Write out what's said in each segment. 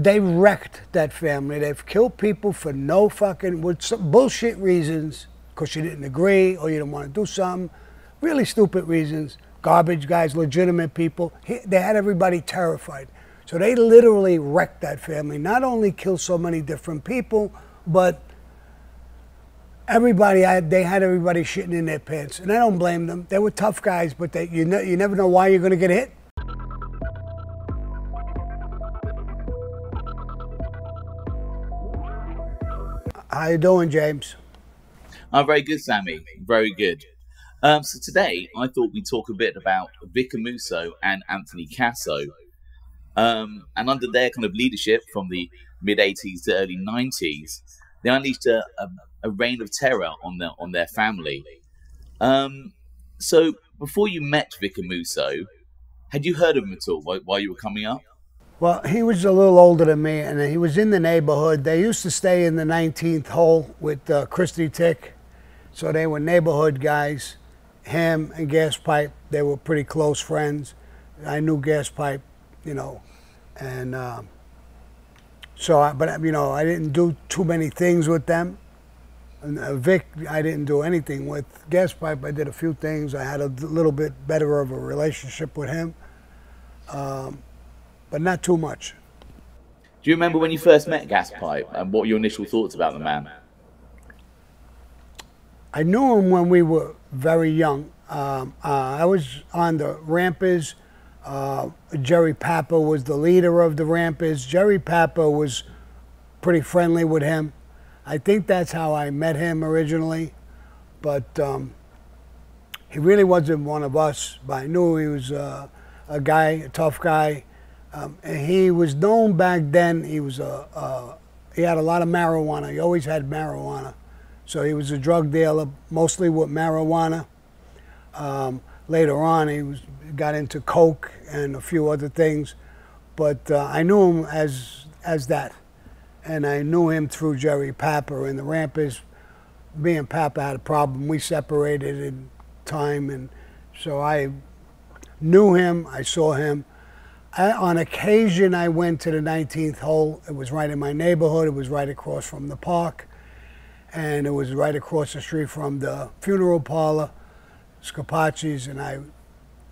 they wrecked that family. They've killed people for no fucking, with some bullshit reasons, because you didn't agree or you didn't want to do something. Really stupid reasons. Garbage guys, legitimate people. They had everybody terrified. So they literally wrecked that family. Not only killed so many different people, but everybody, they had everybody shitting in their pants. And I don't blame them. They were tough guys, but you never know why you're going to get hit. How you doing, James? I'm very good, Sammy. Very good. So today, I thought we'd talk a bit about Vic Amuso and Anthony Casso. And under their kind of leadership from the mid-80s to early 90s, they unleashed a reign of terror on their family. So before you met Vic Amuso, had you heard of him at all while you were coming up? Well, he was a little older than me, and he was in the neighborhood. They used to stay in the 19th hole with Christy Tick, so they were neighborhood guys. Him and Gaspipe, they were pretty close friends. I knew Gaspipe, you know, and but you know, I didn't do too many things with them. And Vic, I didn't do anything with. Gaspipe, I did a few things. I had a little bit better of a relationship with him. But not too much. Do you remember when you first met Gaspipe and what were your initial thoughts about the man? I knew him when we were very young. I was on the Rampers. Jerry Papa was the leader of the Rampers. Jerry Papa was pretty friendly with him. I think that's how I met him originally. But he really wasn't one of us. But I knew he was a tough guy. And he was known back then. He was he had a lot of marijuana. He always had marijuana, so he was a drug dealer, mostly with marijuana. Later on, he got into coke and a few other things, but I knew him as that, and I knew him through Jerry Papa and the Rampers. Me and Papa had a problem. We separated in time, and so I knew him. I saw him. On occasion, I went to the 19th hole. It was right in my neighborhood. It was right across from the park. And it was right across the street from the funeral parlor, Scapacci's, and I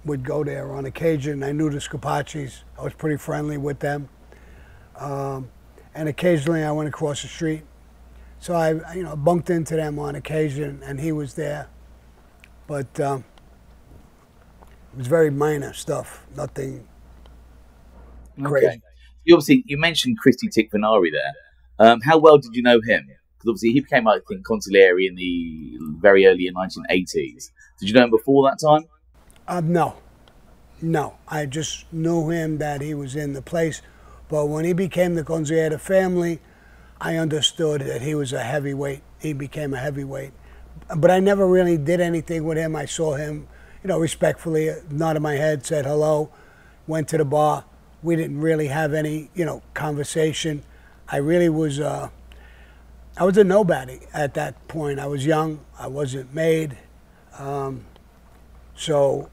would go there on occasion. I knew the Scapacci's. I was pretty friendly with them. And occasionally, I went across the street. So I bumped into them on occasion, and he was there. But it was very minor stuff, nothing crazy. Okay. You mentioned Christy Tick Venari there. How well did you know him? Because obviously he became, I think, consigliere in the very early 1980s. Did you know him before that time? No. I just knew him that he was in the place. But when he became the consigliere of the family, I understood that he was a heavyweight. He became a heavyweight. But I never really did anything with him. I saw him, respectfully, nodded my head, said hello, went to the bar. We didn't really have any, conversation. I really was, I was a nobody at that point. I was young. I wasn't made. So,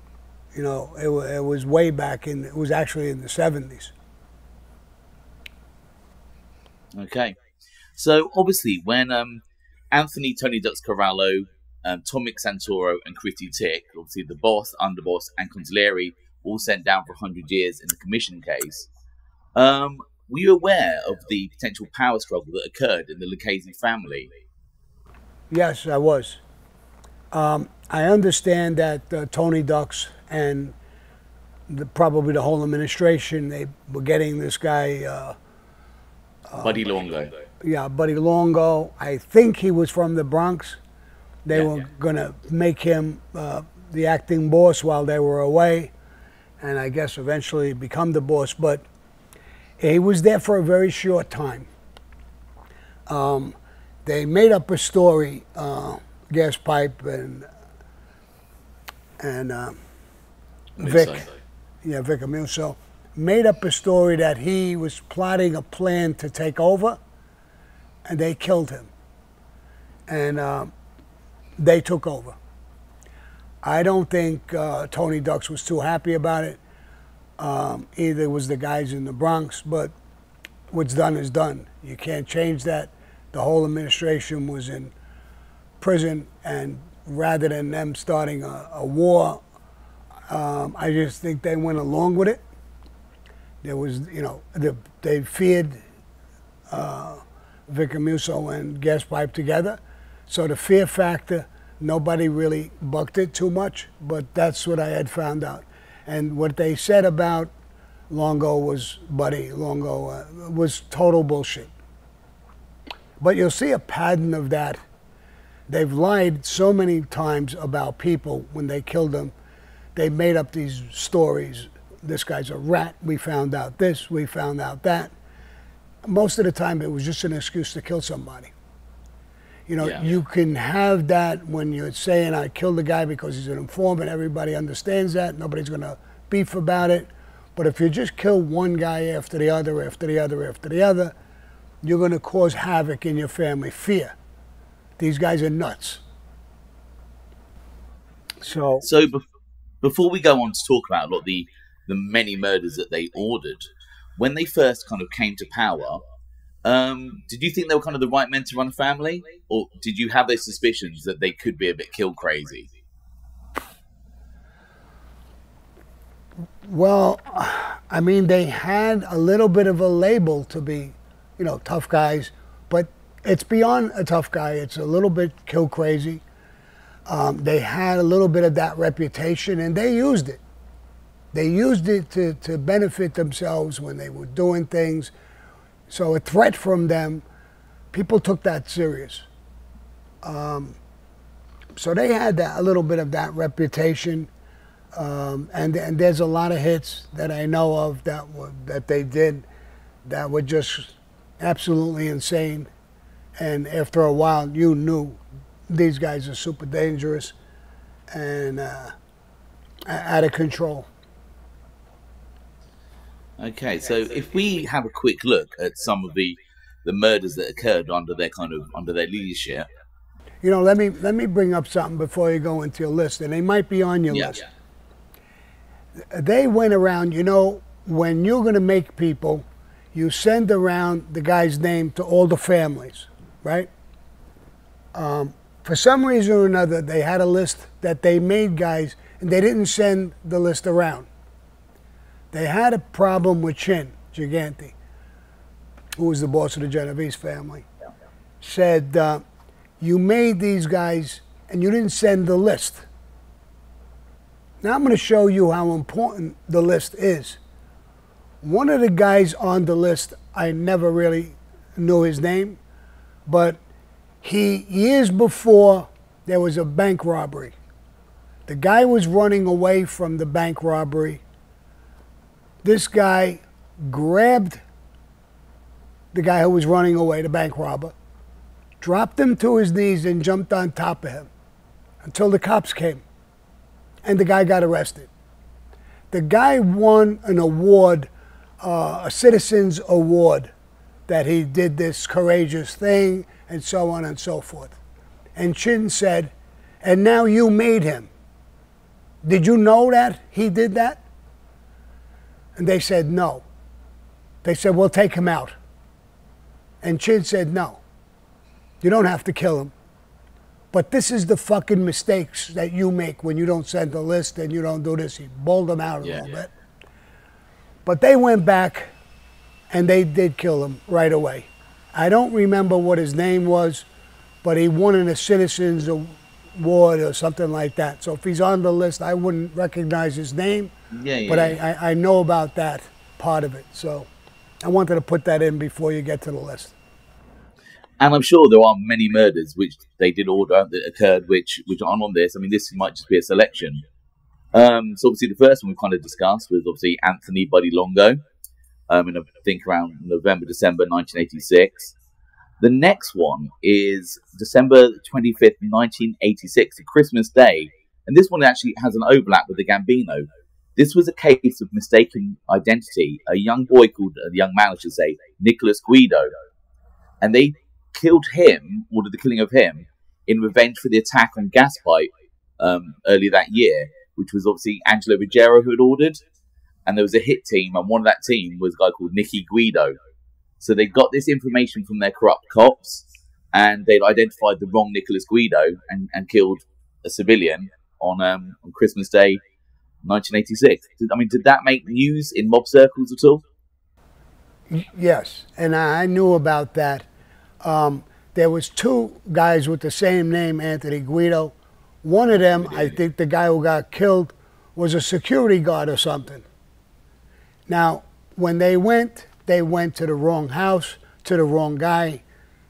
it was way back it was actually in the 70s. Okay. So, obviously, when Anthony Tony Ducks Corralo, Tomic Santoro, and Christy Tick, obviously the boss, underboss, and consigliere, all sent down for 100 years in the commission case. Were you aware of the potential power struggle that occurred in the Lucchese family? Yes, I was. I understand that Tony Ducks and probably the whole administration, they were getting this guy... Buddy Longo. Yeah, Buddy Longo. I think he was from the Bronx. They were going to make him the acting boss while they were away, and I guess eventually become the boss. But he was there for a very short time. They made up a story, Gaspipe and Vic Amuso, made up a story that he was plotting a plan to take over, and they killed him. And they took over. I don't think Tony Ducks was too happy about it. Either was the guys in the Bronx, but what's done is done. You can't change that. The whole administration was in prison, and rather than them starting a war, I just think they went along with it. There was, you know, they feared Vic Amuso and Gaspipe together. So the fear factor, nobody really bucked it too much, but that's what I had found out. And what they said about Longo was, Buddy Longo, was total bullshit. But you'll see a pattern of that. They've lied so many times about people when they killed them. They made up these stories. This guy's a rat. We found out this. We found out that. Most of the time, it was just an excuse to kill somebody. You know, you can have that when you're saying, I killed the guy because he's an informant. Everybody understands that. Nobody's going to beef about it. But if you just kill one guy after the other, after the other, after the other, you're going to cause havoc in your family. Fear. These guys are nuts. So before we go on to talk about a lot of the many murders that they ordered, when they first kind of came to power, did you think they were kind of the right men to run a family? Or did you have those suspicions that they could be a bit kill crazy? Well, I mean, they had a little bit of a label to be, you know, tough guys, but it's beyond a tough guy. It's a little bit kill crazy. They had a little bit of that reputation, and they used it. They used it to benefit themselves when they were doing things. So a threat from them, people took that serious. So they had a little bit of that reputation. And there's a lot of hits that I know of that they did that were just absolutely insane. And after a while, you knew these guys are super dangerous and out of control. Okay, so if we have a quick look at some of the murders that occurred under their leadership. You know, let me bring up something before you go into your list, and they might be on your list. They went around, you know, when you're going to make people, you send around the guy's name to all the families, right? For some reason or another, they had a list that they made guys, and they didn't send the list around. They had a problem with Chin, Gigante, who was the boss of the Genovese family. Said, you made these guys, and you didn't send the list. Now I'm going to show you how important the list is. One of the guys on the list, I never really knew his name, but years before, there was a bank robbery. The guy was running away from the bank robbery. This guy grabbed the guy who was running away, the bank robber, dropped him to his knees and jumped on top of him until the cops came. And the guy got arrested. The guy won an award, a citizen's award, that he did this courageous thing and so on and so forth. And Chin said, and now you made him. Did you know that he did that? And they said no. They said, well, take him out. And Chin said, no, you don't have to kill him. But this is the fucking mistakes that you make when you don't send the list and you don't do this. He bowled them out a little bit. But they went back and they did kill him right away. I don't remember what his name was, but he won a citizen's award or something like that. So if he's on the list, I wouldn't recognize his name. But I know about that part of it. So I wanted to put that in before you get to the list. And I'm sure there are many murders which they did order that occurred, which aren't on this. I mean, this might just be a selection. So obviously the first one we kind of discussed was obviously Anthony Buddy Longo, I think around November, December 1986. The next one is December 25th, 1986, Christmas Day. And this one actually has an overlap with the Gambino. This was a case of mistaken identity. A young boy called, a young man I should say, Nicholas Guido. And they killed him, ordered the killing of him, in revenge for the attack on Gaspipe earlier that year, which was obviously Angelo Ruggiero who had ordered. And there was a hit team, and one of that team was a guy called Nicky Guido. So they got this information from their corrupt cops, and they'd identified the wrong Nicholas Guido and killed a civilian on Christmas Day, 1986. Did that make news in mob circles at all? Yes, and I knew about that. There was two guys with the same name, Anthony Guido. One of them, I think the guy who got killed, was a security guard or something. Now, when they went to the wrong house, to the wrong guy,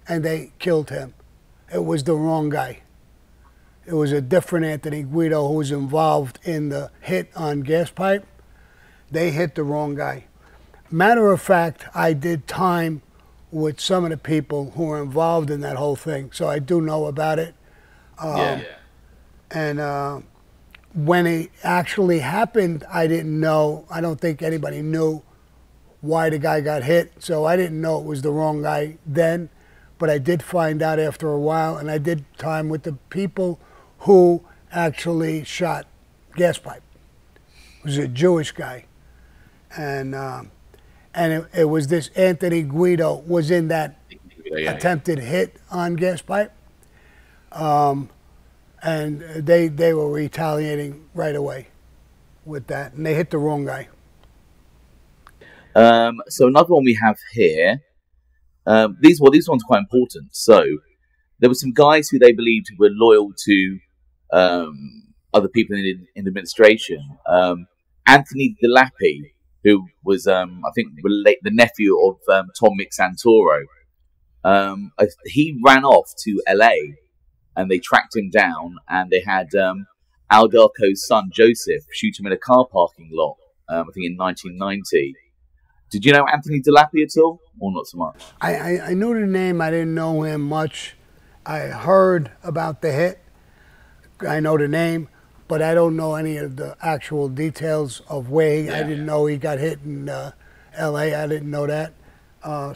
and they killed him. It was the wrong guy. It was a different Anthony Guido who was involved in the hit on Gaspipe. They hit the wrong guy. Matter of fact, I did time with some of the people who were involved in that whole thing, so I do know about it. And when it actually happened, I didn't know. I don't think anybody knew why the guy got hit, so I didn't know it was the wrong guy then. But I did find out after a while, and I did time with the people who actually shot Gaspipe. It was a Jewish guy, and it was this Anthony Guido was in that attempted hit on Gaspipe, and they were retaliating right away with that, and they hit the wrong guy. So another one we have here. These ones are quite important. So there were some guys who they believed were loyal to other people in administration. Anthony Dap, who was, I think, the nephew of Tom Santoro. He ran off to LA, and they tracked him down, and they had Aldarco's son Joseph shoot him in a car parking lot. I think in 1990. Did you know Anthony Dap at all, or not so much? I knew the name. I didn't know him much. I heard about the hit. I know the name, but I don't know any of the actual details of where I didn't know he got hit in L.A. I didn't know that.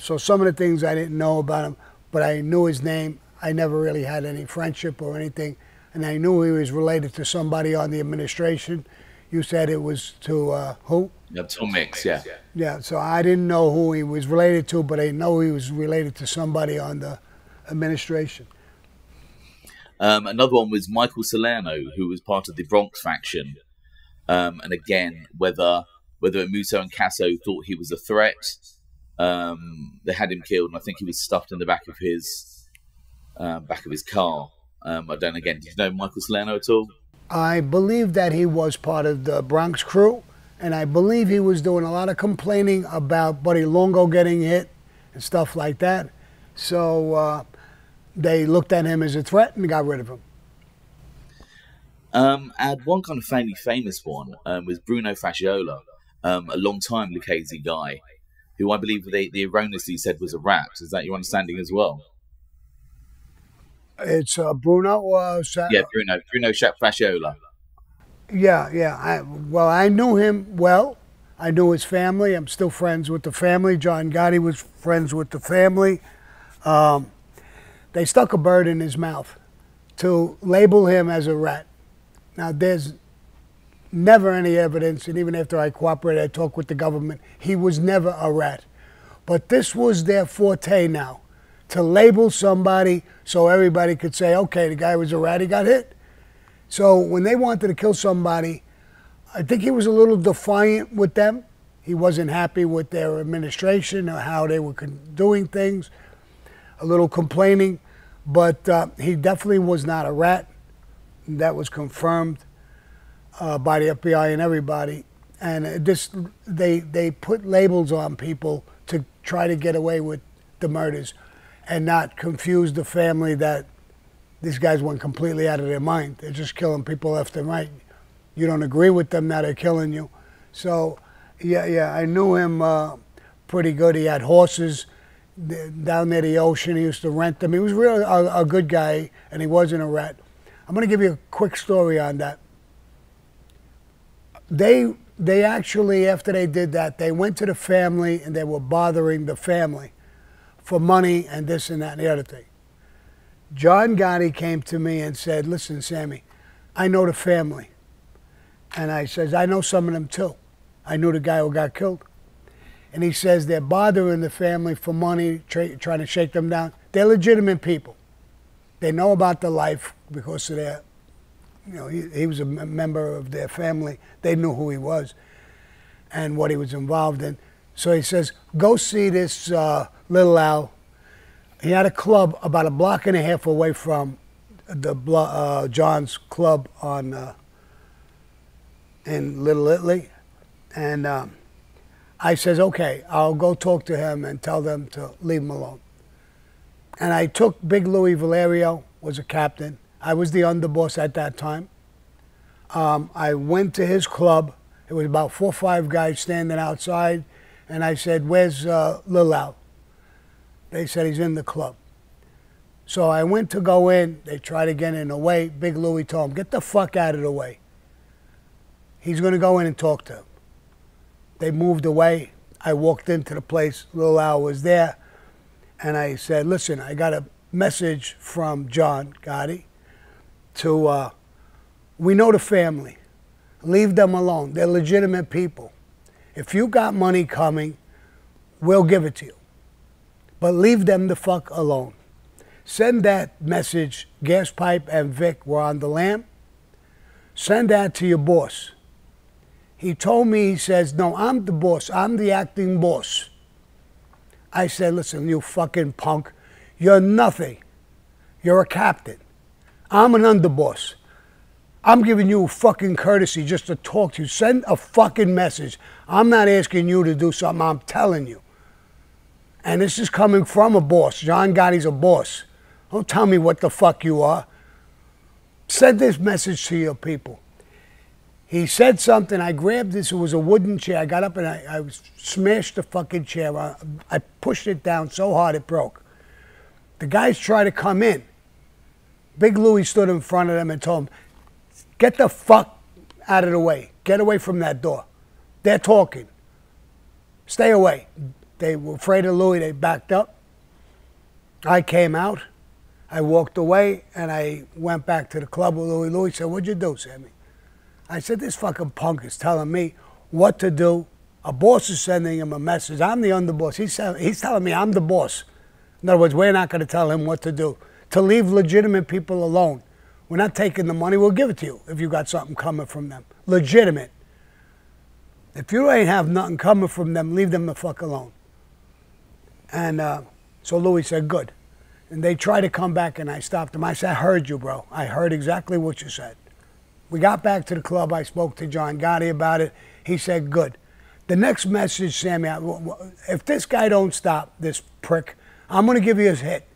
So some of the things I didn't know about him, but I knew his name. I never really had any friendship or anything, and I knew he was related to somebody on the administration. You said it was to who? Tom Mix, yeah. Yeah, so I didn't know who he was related to, but I know he was related to somebody on the administration. Another one was Michael Salerno, who was part of the Bronx faction. And again, whether Amuso and Casso thought he was a threat, they had him killed, and I think he was stuffed in the back of his car. Did you know Michael Salerno at all? I believe that he was part of the Bronx crew, and I believe he was doing a lot of complaining about Buddy Longo getting hit and stuff like that. So they looked at him as a threat and got rid of him. And one kind of famous one was Bruno Fasciola, a long-time Lucchese guy, who I believe they erroneously said was a rat. Is that your understanding as well? It's Bruno? Bruno Fasciola. Yeah. I knew him well. I knew his family. I'm still friends with the family. John Gotti was friends with the family. They stuck a bird in his mouth to label him as a rat. Now, there's never any evidence, and even after I cooperated, I talked with the government, he was never a rat. But this was their forte now, to label somebody so everybody could say, okay, the guy was a rat, he got hit. So when they wanted to kill somebody, I think he was a little defiant with them. He wasn't happy with their administration or how they were doing things, a little complaining, but he definitely was not a rat. That was confirmed by the FBI and everybody. And they put labels on people to try to get away with the murders and not confuse the family that these guys went completely out of their mind. They're just killing people left and right. You don't agree with them, now they're killing you. So, yeah, I knew him pretty good. He had horses down near the ocean. He used to rent them. He was really a good guy, and he wasn't a rat. I'm going to give you a quick story on that. They actually, after they did that, they went to the family, and they were bothering the family for money and this and that and the other thing. John Gotti came to me and said, listen, Sammy, I know the family. And I says, I know some of them too. I knew the guy who got killed. And he says they're bothering the family for money, trying to shake them down. They're legitimate people. They know about the life because of their, you know, he was a member of their family. They knew who he was and what he was involved in. So he says, go see this Little Al. He had a club about a block and a half away from the John's club on in Little Italy. And I says, okay, I'll go talk to him and tell them to leave him alone. And I took Big Louis Vallario, was a captain. I was the underboss at that time. I went to his club. It was about 4 or 5 guys standing outside. And I said, where's Lil Al? They said he's in the club. So I went to go in. They tried to get in the way. Big Louis told him, get the fuck out of the way. He's going to go in and talk to him. They moved away. I walked into the place. Lil Al was there. And I said, listen, I got a message from John Gotti to, we know the family. Leave them alone. They're legitimate people. If you got money coming, we'll give it to you. But leave them the fuck alone. Send that message. Gaspipe and Vic were on the lam. Send that to your boss. He told me, he says, no, I'm the boss. I'm the acting boss. I said, listen, you fucking punk. You're nothing. You're a captain. I'm an underboss. I'm giving you fucking courtesy just to talk to you. Send a fucking message. I'm not asking you to do something. I'm telling you. And this is coming from a boss. John Gotti's a boss. Don't tell me what the fuck you are. Send this message to your people. He said something. I grabbed this. It was a wooden chair. I got up and I smashed the fucking chair. I pushed it down so hard it broke. The guys tried to come in. Big Louis stood in front of them and told them, get the fuck out of the way. Get away from that door. They're talking. Stay away. They were afraid of Louis. They backed up. I came out. I walked away and I went back to the club with Louis. Louis said, what'd you do, Sammy? I said, this fucking punk is telling me what to do. A boss is sending him a message. I'm the underboss. He's telling me I'm the boss. In other words, we're not going to tell him what to do. To leave legitimate people alone. We're not taking the money. We'll give it to you if you got something coming from them. Legitimate. If you ain't have nothing coming from them, leave them the fuck alone. And so Louis said, good. And they tried to come back and I stopped them. I said, I heard you, bro. I heard exactly what you said. We got back to the club. I spoke to John Gotti about it. He said, good. The next message, Sammy, if this guy don't stop, this prick, I'm going to give you his hit.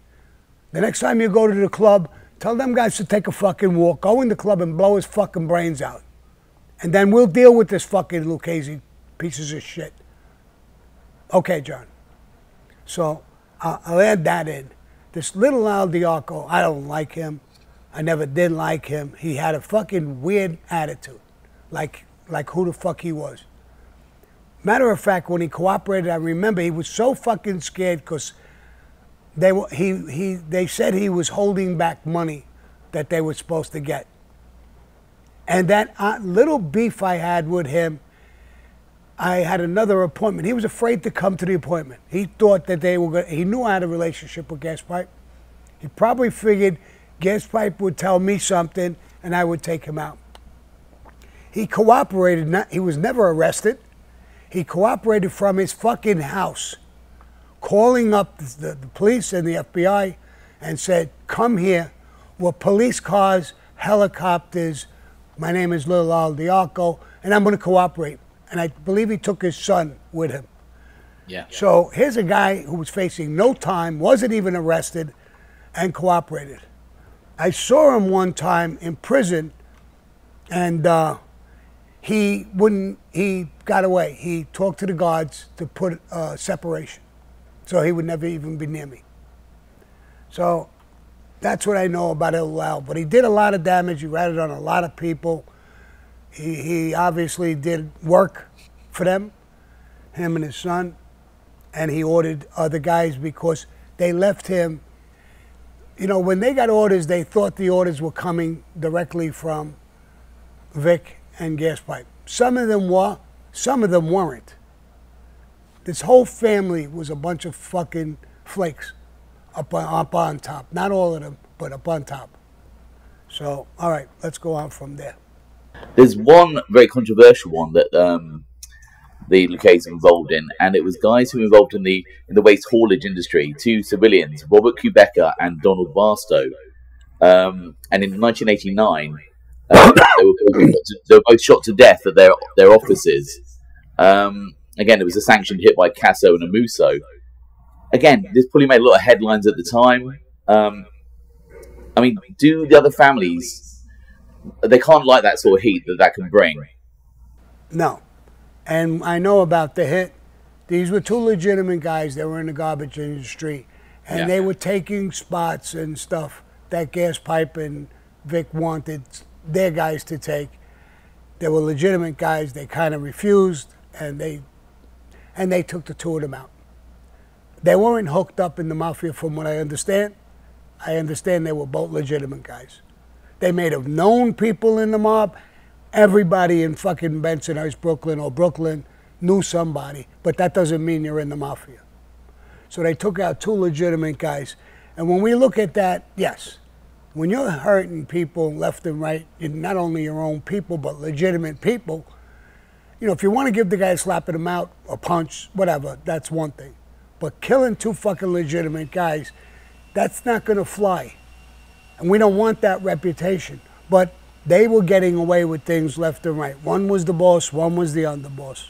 The next time you go to the club, tell them guys to take a fucking walk. Go in the club and blow his fucking brains out. And then we'll deal with this fucking Lucchese pieces of shit. Okay, John. So I'll add that in. This little Al Diaco, I don't like him. I never did like him. He had a fucking weird attitude, like who the fuck he was. Matter of fact, when he cooperated, I remember he was so fucking scared because they said he was holding back money that they were supposed to get. And that little beef I had with him, I had another appointment. He was afraid to come to the appointment. He thought that they were he knew I had a relationship with Gaspipe. He probably figured Gaspipe would tell me something and I would take him out. He cooperated. He was never arrested. He cooperated from his fucking house, calling up the police and the FBI and said, come here with police cars, helicopters. My name is Lil Al Diaco, and I'm going to cooperate. And I believe he took his son with him. Yeah. So here's a guy who was facing no time, wasn't even arrested, and cooperated. I saw him one time in prison, and he got away. He talked to the guards to put separation, so he would never even be near me. So that's what I know about Lil Al. But he did a lot of damage. He ratted on a lot of people. He obviously did work for them, him and his son, and he ordered other guys because they left him. You know, when they got orders, they thought the orders were coming directly from Vic and Gaspipe. Some of them were, some of them weren't. This whole family was a bunch of fucking flakes up on top. Not all of them, but up on top. So, all right, let's go on from there. There's one very controversial one that the Lucchese involved in, and it was guys who were involved in the waste haulage industry. Two civilians, Robert Kubeka and Donald Barstow. And in 1989, they were both shot to death at their offices. Again, it was a sanctioned hit by Casso and Amuso. Again, this probably made a lot of headlines at the time. I mean, do the other families, they can't like that sort of heat that can bring. No. And I know about the hit. These were two legitimate guys that were in the garbage industry. And they were taking spots and stuff that Gaspipe and Vic wanted their guys to take. They were legitimate guys. They kind of refused, and they took the two of them out. They weren't hooked up in the Mafia from what I understand. I understand they were both legitimate guys. They may have known people in the mob. Everybody in fucking Bensonhurst, Brooklyn, or Brooklyn knew somebody, but that doesn't mean you're in the Mafia. So they took out two legitimate guys. And when we look at that, yes, when you're hurting people left and right, not only your own people, but legitimate people, you know, if you want to give the guy a slap in the mouth, or punch, whatever, that's one thing. But killing two fucking legitimate guys, that's not going to fly. And we don't want that reputation. But they were getting away with things left and right. One was the boss, one was the underboss.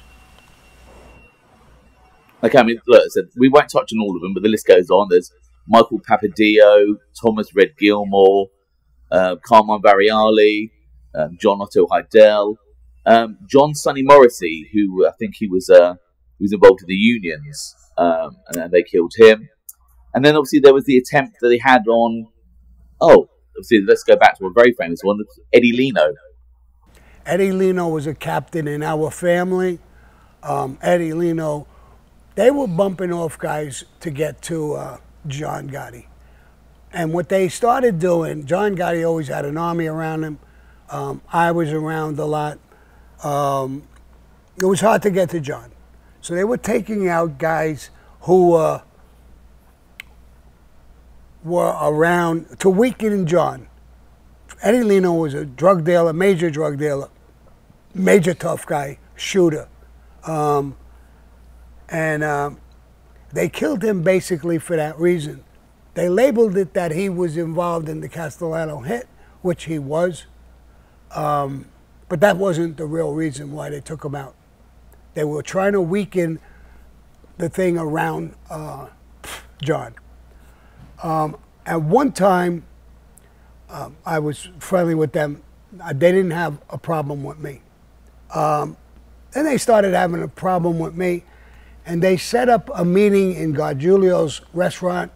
Okay, I mean, look, so we won't touch on all of them, but the list goes on. There's Michael Papadillo, Thomas Red Gilmore, Carmine Variali, John Otto Heidel, John Sonny Morrissey, who I think he was involved in the unions, and then they killed him. And then obviously there was the attempt that they had on, obviously let's go back to a very famous one, Eddie Leno. Eddie Leno was a captain in our family. Eddie Leno, they were bumping off guys to get to John Gotti. And what they started doing, John Gotti always had an army around him. I was around a lot. It was hard to get to John. So they were taking out guys who were around to weaken John. Eddie Leno was a drug dealer, major tough guy, shooter. They killed him basically for that reason. They labeled it that he was involved in the Castellano hit, which he was. But that wasn't the real reason why they took him out. They were trying to weaken the thing around John. At one time, I was friendly with them. They didn't have a problem with me. Then they started having a problem with me, and they set up a meeting in Gargiulo's restaurant,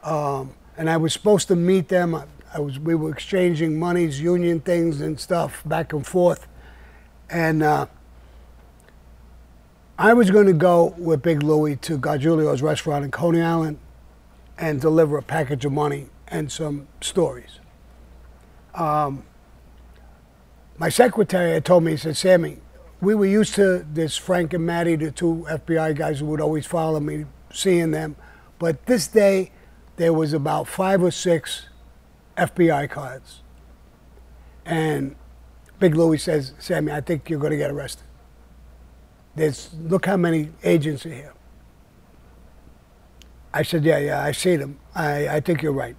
and I was supposed to meet them. We were exchanging monies, union things and stuff, back and forth. And I was going to go with Big Louie to Gargiulo's restaurant in Coney Island and deliver a package of money and some stories. My secretary had told me, he said, Sammy, we were used to this Frank and Matty, the two FBI guys who would always follow me, seeing them. But this day, there was about 5 or 6 FBI cards. And Big Louie says, Sammy, I think you're going to get arrested. Look how many agents are here. I said, yeah, I see them. I think you're right.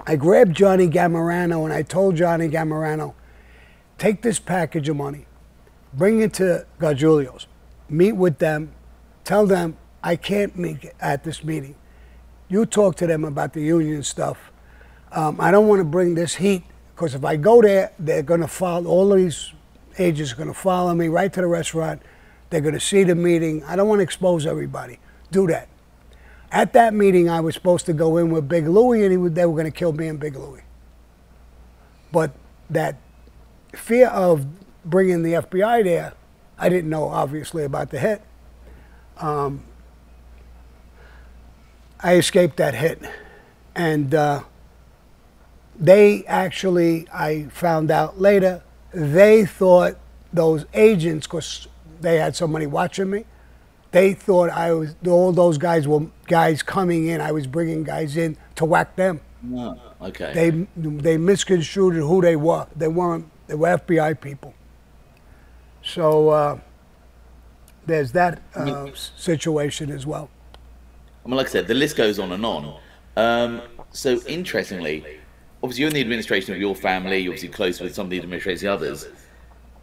I grabbed Johnny Gamarano and I told Johnny Gamarano, take this package of money, bring it to Gargiulo's, meet with them, tell them I can't meet at this meeting. You talk to them about the union stuff. I don't want to bring this heat, because if I go there, they're going to follow, all of these agents are going to follow me right to the restaurant. They're going to see the meeting. I don't want to expose everybody. Do that. At that meeting, I was supposed to go in with Big Louie, and they were going to kill me and Big Louie. But that fear of bringing the FBI there, I didn't know, obviously, about the hit. I escaped that hit. And they actually, I found out later, they thought those agents, because they had somebody watching me, They thought all those guys were guys coming in. I was bringing guys in to whack them. Oh, okay. They misconstrued who they were. They weren't. They were FBI people. So there's that situation as well. I mean, like I said, the list goes on and on. So interestingly, obviously you're in the administration of your family. You're obviously close with some of the administration of the others.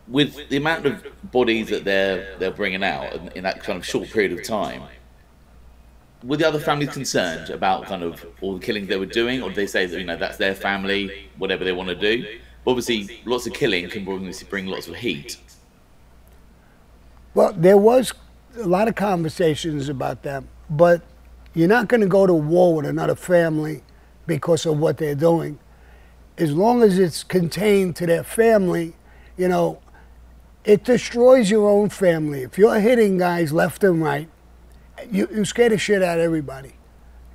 With the amount of bodies that they're bringing out in that kind of short period of time, were the other families concerned about kind of all the killings they were doing, or did they say that that's their family, whatever they want to do? Obviously, lots of killing can bring lots of heat. Well, there was a lot of conversations about that, but you're not going to go to war with another family because of what they're doing. As long as it's contained to their family, it destroys your own family. If you're hitting guys left and right, you scare the shit out of everybody.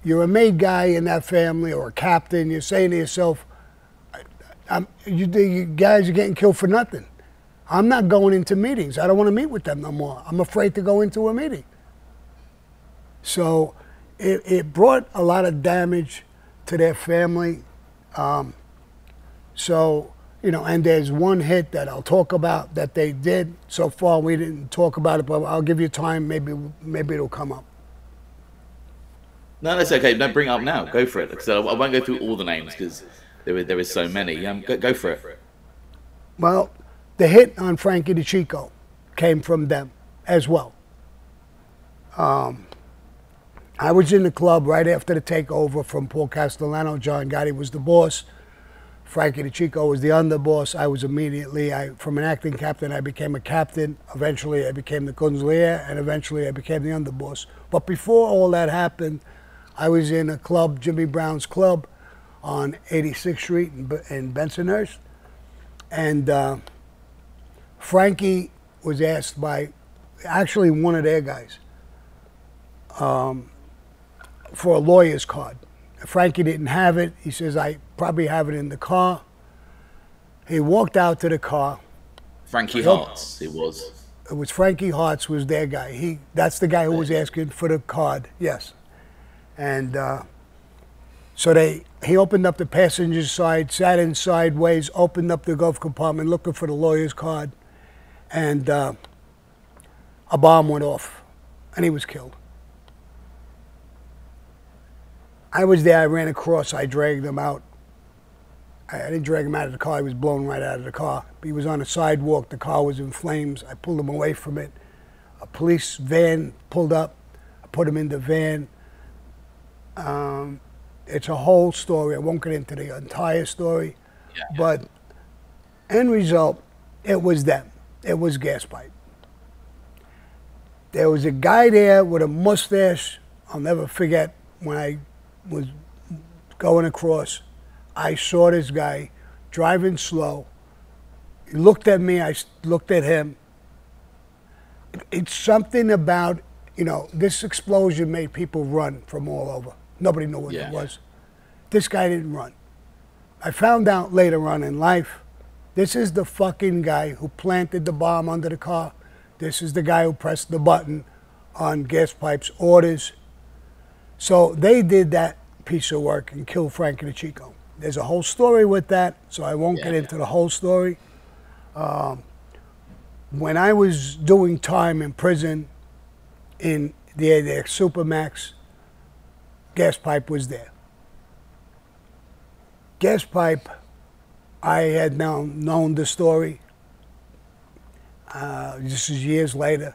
You're a made guy in that family or a captain, you're saying to yourself, you guys are getting killed for nothing. I'm not going into meetings. I don't want to meet with them no more. I'm afraid to go into a meeting. So it brought a lot of damage to their family. And there's one hit that I'll talk about that they did. So far, we didn't talk about it, but I'll give you time. Maybe it'll come up. No, that's okay. Don't bring it up now. Go for it. Because I won't go through all the names because there is so many. Go for it. Well, the hit on Frankie DeChico came from them as well. I was in the club right after the takeover from Paul Castellano. John Gotti was the boss. Frankie DeChico was the underboss. I was immediately, from an acting captain, I became a captain. Eventually, I became the consigliere, and eventually, I became the underboss. But before all that happened, I was in a club, Jimmy Brown's Club, on 86th Street in Bensonhurst. And Frankie was asked by, actually one of their guys, for a lawyer's card. Frankie didn't have it. He says, I probably have it in the car. He walked out to the car. Frankie Hartz, it was. It was Frankie Hartz was their guy. That's the guy who was asking for the card, yes. And so he opened up the passenger side, sat in sideways, opened up the glove compartment looking for the lawyer's card, and a bomb went off, and he was killed. I was there, I ran across, I dragged him out. I didn't drag him out of the car, he was blown right out of the car. He was on a sidewalk, the car was in flames, I pulled him away from it. A police van pulled up, I put him in the van. It's a whole story, I won't get into the entire story, but end result, it was them, it was Gaspipe. There was a guy there with a mustache, I'll never forget, when I was going across, I saw this guy driving slow. He looked at me, I looked at him. It's something about, this explosion made people run from all over. Nobody knew what it was. This guy didn't run. I found out later on in life, this is the fucking guy who planted the bomb under the car. This is the guy who pressed the button on Gaspipe's orders. So they did that piece of work and killed Frankie DeChico. There's a whole story with that, so I won't get into the whole story. When I was doing time in prison in the Supermax, Gaspipe was there. Gaspipe, I had now known the story. This is years later.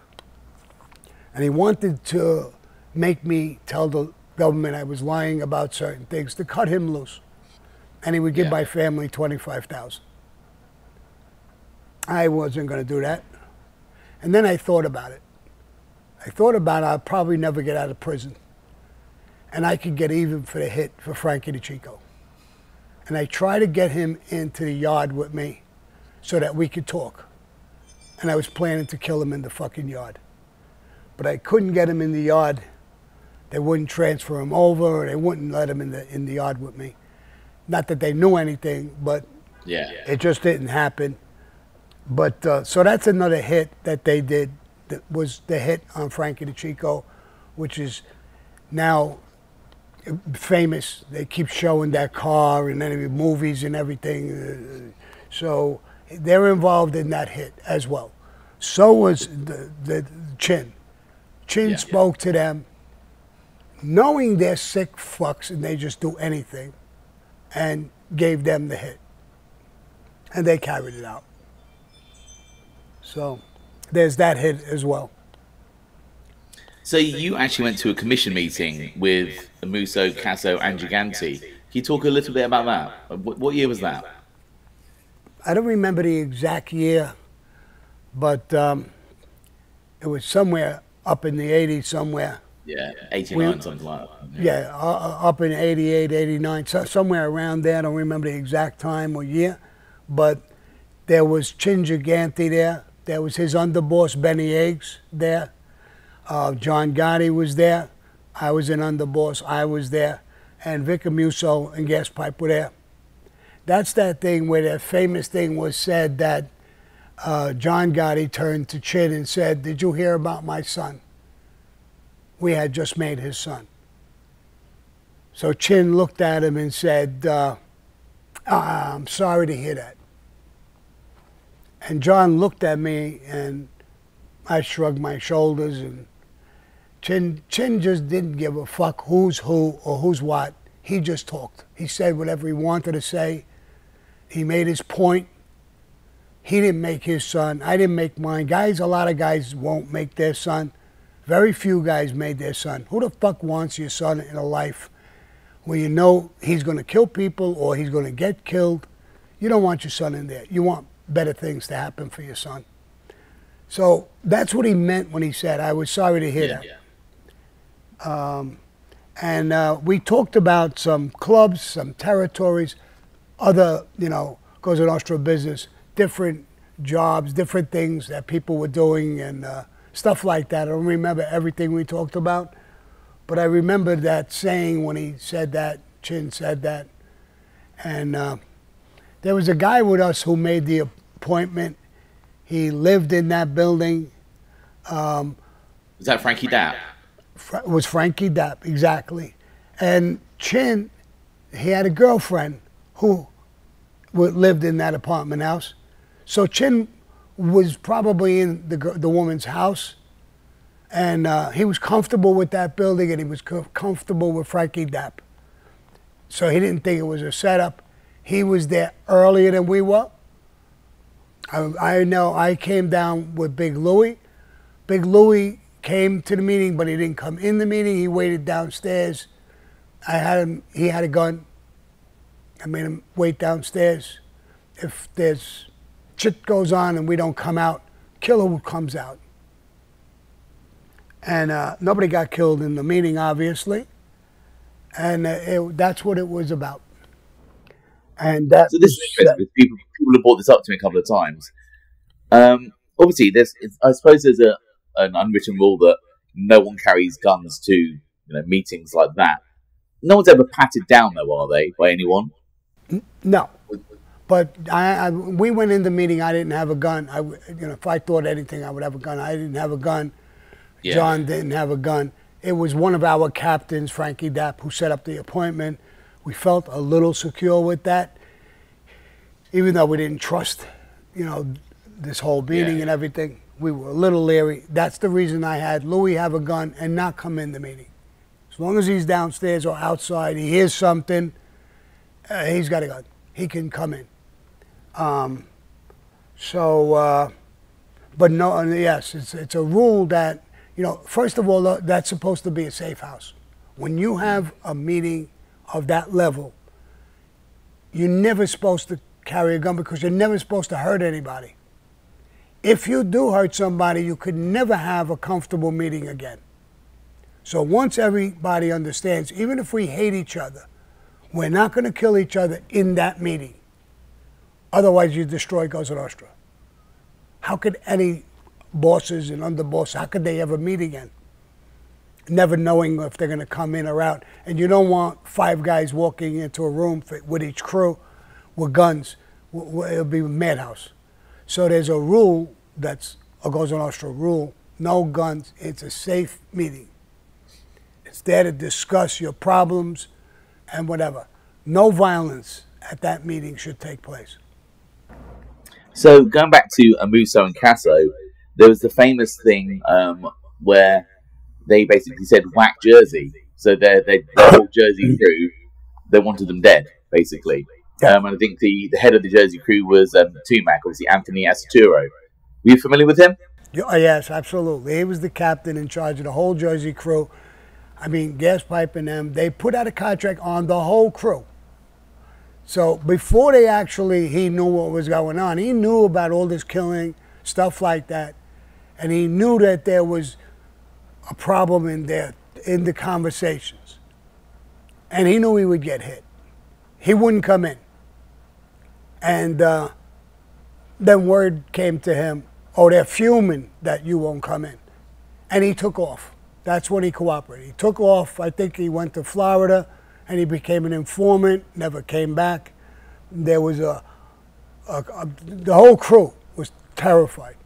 And he wanted to make me tell the government I was lying about certain things to cut him loose. And he would give my family $25,000. I wasn't going to do that. And then I thought about it. I thought about I'd probably never get out of prison. And I could get even for the hit for Frankie DeChico. And I tried to get him into the yard with me so that we could talk. And I was planning to kill him in the fucking yard. But I couldn't get him in the yard. They wouldn't transfer him over, or they wouldn't let him in the yard with me. Not that they knew anything, but it just didn't happen. But so that's another hit that they did was the hit on Frankie the Chico, which is now famous. They keep showing that car in any movies and everything. So they're involved in that hit as well. So was the Chin. Chin spoke to them, knowing they're sick fucks and they just do anything, and gave them the hit. And they carried it out. So there's that hit as well. So you actually went to a commission meeting with Amuso, Casso, and Gigante. Can you talk a little bit about that? What year was that? I don't remember the exact year, but it was somewhere up in the 80s somewhere. Yeah, 89, something like that. Yeah, up in 88, 89, somewhere around there. I don't remember the exact time or year, but there was Chin Gigante there. There was his underboss, Benny Eggs, there. John Gotti was there. I was an underboss. I was there. And Vic Amuso and Gaspipe were there. That's that thing where the famous thing was said that John Gotti turned to Chin and said, "Did you hear about my son? We had just made his son." So Chin looked at him and said, "I'm sorry to hear that." And John looked at me and I shrugged my shoulders, and Chin just didn't give a fuck who's who or who's what. He just talked. He said whatever he wanted to say. He made his point. He didn't make his son. I didn't make mine. Guys, a lot of guys won't make their son. Very few guys made their son. Who the fuck wants your son in a life where you know he's going to kill people or he's going to get killed? You don't want your son in there. You want better things to happen for your son. So that's what he meant when he said, "I was sorry to hear that." And we talked about some clubs, some territories, other, Cosa Nostra business, different jobs, different things that people were doing and stuff like that. I don't remember everything we talked about, but I remember that saying when he said that, Chin said that. And there was a guy with us who made the appointment. He lived in that building. Was that Frankie Dap? Was Frankie Dap, exactly. And Chin, he had a girlfriend who lived in that apartment house. So Chin was probably in the woman's house, and he was comfortable with that building, and he was comfortable with Frankie Dap. So he didn't think it was a setup. He was there earlier than we were. I know I came down with Big Louie. Big Louie came to the meeting, but he didn't come in the meeting. He waited downstairs. He had a gun. I made him wait downstairs. If there's shit goes on and we don't come out, killer comes out. And nobody got killed in the meeting, obviously. And that's what it was about. And that. So this is interesting. People have brought this up to me a couple of times. Obviously, I suppose there's an unwritten rule that no one carries guns to meetings like that. No one's ever patted down, though, are they, by anyone? No. But we went in the meeting. I didn't have a gun. If I thought anything, I would have a gun. I didn't have a gun. Yeah. John didn't have a gun. It was one of our captains, Frankie Dap, who set up the appointment. We felt a little secure with that, even though we didn't trust, this whole meeting and everything. We were a little leery. That's the reason I had Louis have a gun and not come in the meeting. As long as he's downstairs or outside, he hears something, he's got a gun. He can come in. But no, yes, it's a rule that, first of all, that's supposed to be a safe house. When you have a meeting of that level, you're never supposed to carry a gun because you're never supposed to hurt anybody. If you do hurt somebody, you could never have a comfortable meeting again. So once everybody understands, even if we hate each other, we're not going to kill each other in that meeting. Otherwise, you destroy Cosa Nostra. How could any bosses and underbosses, how could they ever meet again? Never knowing if they're going to come in or out. And you don't want 5 guys walking into a room with each crew with guns. It'll be a madhouse. So there's a rule that's a Cosa Nostra rule, no guns. It's a safe meeting. It's there to discuss your problems and whatever. No violence at that meeting should take place. So going back to Amuso and Casso, there was the famous thing where they basically said whack Jersey. So their whole Jersey crew, they wanted them dead, basically. Yeah. And I think the head of the Jersey crew was Tumac, obviously Anthony Asaturo. Were you familiar with him? Yes, absolutely. He was the captain in charge of the whole Jersey crew. I mean, Gaspipe and them, they put out a contract on the whole crew. So before he knew what was going on. He knew about all this killing, stuff like that. And he knew that there was a problem in the conversations. And he knew he would get hit. He wouldn't come in. And then word came to him, oh, they're fuming that you won't come in. And he took off. That's when he cooperated. He took off. I think he went to Florida, and he became an informant, never came back. There was the whole crew was terrified.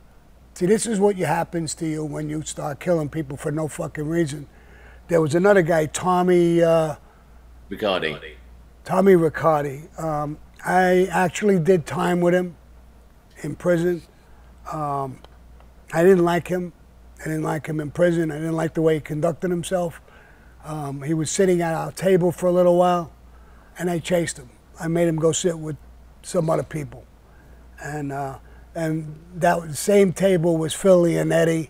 See, this is what happens to you when you start killing people for no fucking reason. There was another guy, Tommy Riccardi. Tommy Riccardi. I actually did time with him in prison. I didn't like him. I didn't like him in prison. I didn't like the way he conducted himself. He was sitting at our table for a little while, and I chased him. I made him go sit with some other people. And that same table was Phil Leonetti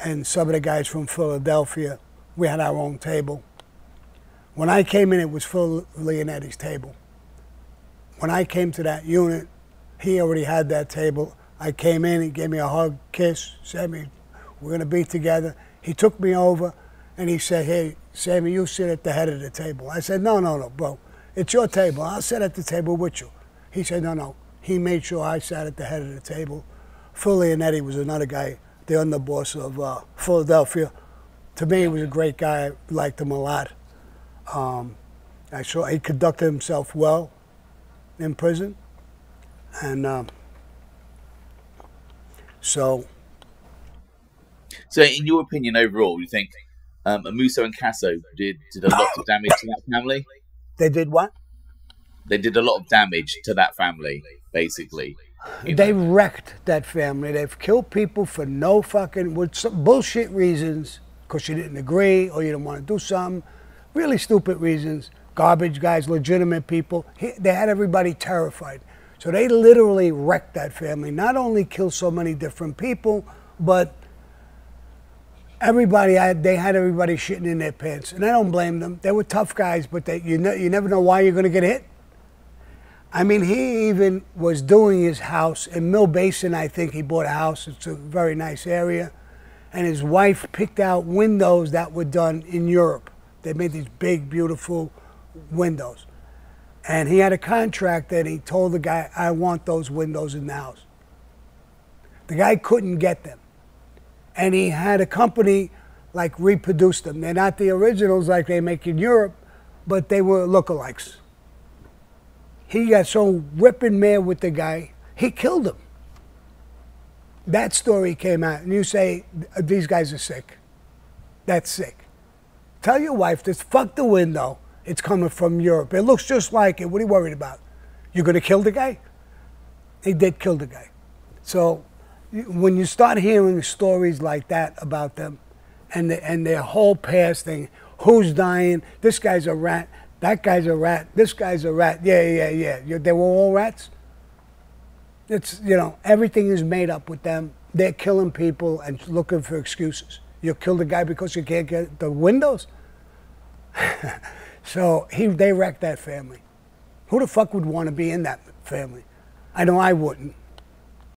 and some of the guys from Philadelphia. We had our own table. When I came in, it was Phil Leonetti's table. When I came to that unit, he already had that table. I came in, he gave me a hug, kiss, Sammy, we're gonna be together. He took me over and he said, hey, Sammy, you sit at the head of the table. I said, no, bro, it's your table. I'll sit at the table with you. He said, no. He made sure I sat at the head of the table. Phil Leonetti was another guy, the underboss of Philadelphia. To me, he was a great guy. I liked him a lot. I saw he conducted himself well in prison. And so in your opinion overall, you think Amuso and Casso did a lot of damage to that family? They did what? They did a lot of damage to that family, basically. They wrecked that family. They've killed people for no fucking, with some bullshit reasons, because you didn't agree or you didn't want to do something. Really stupid reasons. Garbage guys, legitimate people. They had everybody terrified. So they literally wrecked that family. Not only killed so many different people, but they had everybody shitting in their pants. And I don't blame them. They were tough guys, but you never know why you're going to get hit. I mean, he even was doing his house in Mill Basin. I think he bought a house. It's a very nice area. And his wife picked out windows that were done in Europe. They made these big, beautiful windows. And he had a contract that he told the guy, I want those windows in the house. The guy couldn't get them. And he had a company like reproduce them. They're not the originals like they make in Europe, but they were lookalikes. He got so ripping mad with the guy, he killed him. That story came out, and you say, these guys are sick. That's sick. Tell your wife, just fuck the window. It's coming from Europe. It looks just like it. What are you worried about? You're going to kill the guy? He did kill the guy. So when you start hearing stories like that about them and their whole past thing, who's dying, this guy's a rat, that guy's a rat, this guy's a rat, yeah. They were all rats. It's, everything is made up with them. They're killing people and looking for excuses. You killed a guy because you can't get the windows? So they wrecked that family. Who the fuck would want to be in that family? I know I wouldn't.